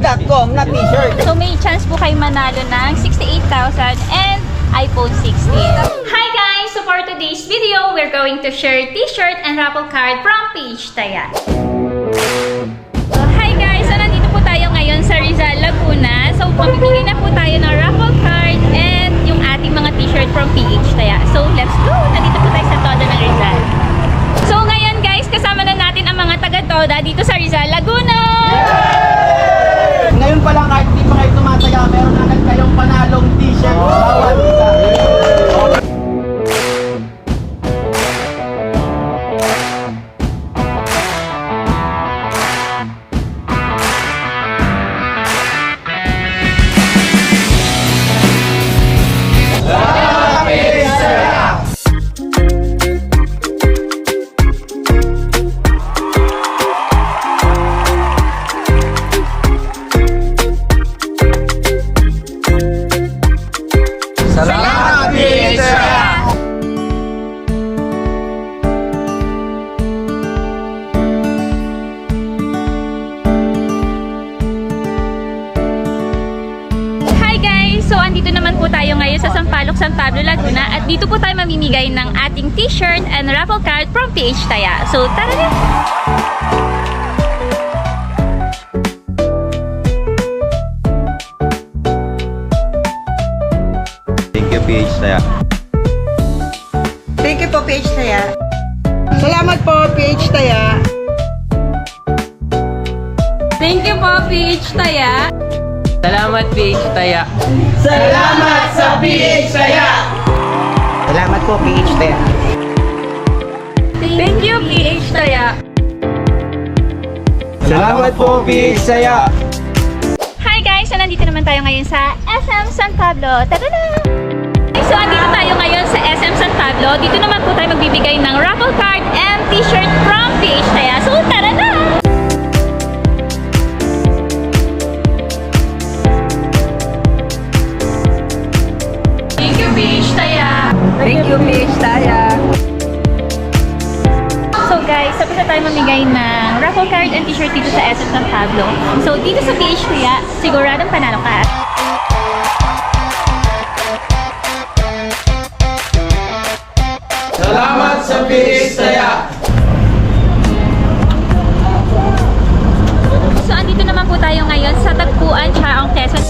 Phones.com na t-shirt. So may chance po kayo manalo ng 68,000 and iPhone 16. Hi guys! So for today's video, we're going to share t-shirt and raffle card from PH Taya. So hi guys! So nandito po tayo ngayon sa Rizal, Laguna. So mamimigay na po tayo ng raffle card and yung ating mga t-shirt from PH Taya. So let's go! Nandito po tayo sa Toda ng Rizal. So ngayon guys, kasama na natin ang mga taga-Toda dito sa Rizal, Laguna! Ngayon pa lang kahit hindi pa kayo tumataya, meron agad kayong panalong t-shirt bawat isa. Salamat, Pizza! Hi guys! So andito naman po tayo ngayon sa Sampaloc, San Pablo, Laguna at dito po tayo mamimigay ng ating t-shirt and raffle card from PH Taya. So tara na! Thank you, PH Taya. Thank you po, PH Taya. Salamat po, PH Taya. Thank you po PH Taya! Salamat, PH Taya. Salamat sa PH Taya! Salamat po, PH Taya. Thank you PH Taya! Salamat po, PH Taya. Hi guys! So nandito naman tayo ngayon sa SM San Pablo. Tara na! So andito tayo ngayon sa SM San Pablo. Dito naman po tayo magbibigay ng raffle card and t-shirt from PH Taya. So tara na! Thank you PH Taya! Thank you, PH Taya. So guys, tapos na tayo mamigay ng raffle card and t-shirt dito sa SM San Pablo. So dito sa PH Taya, siguradong panalo ka. Salamat sa PH Taya! So andito naman po tayo ngayon sa Tagpuan, Chaong, Quezon.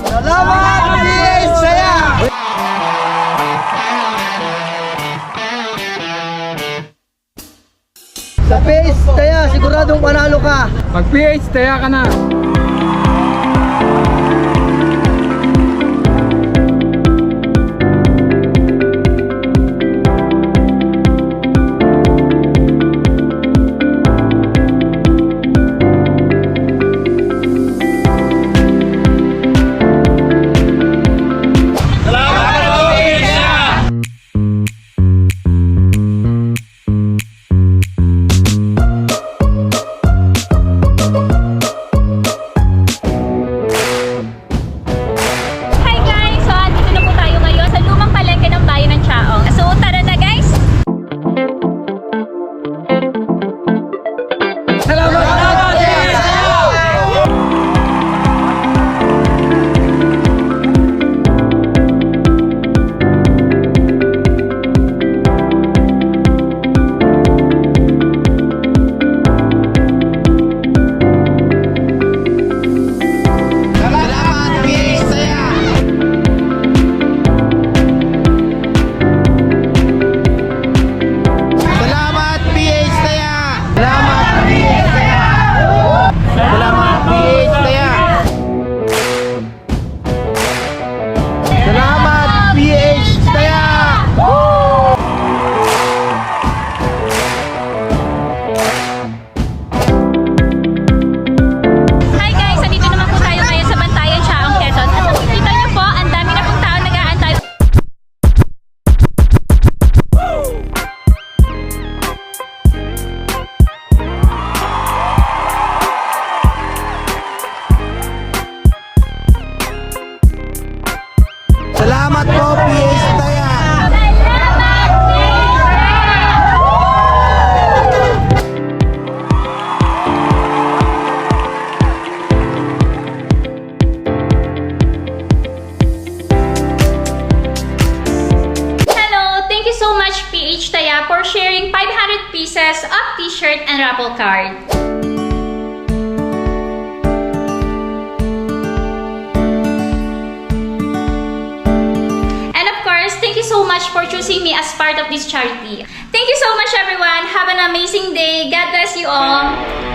Salamat, PH Taya! Sa PH Taya, siguradong panalo ka. Pag PH Taya ka na. Salamat po, PH Taya. Salamat, Hello! Thank you so much, PH Taya, for sharing 500 pieces of t-shirt and raffle card. And of course, thank you so much for choosing me as part of this charity. Thank you so much, everyone. Have an amazing day. God bless you all.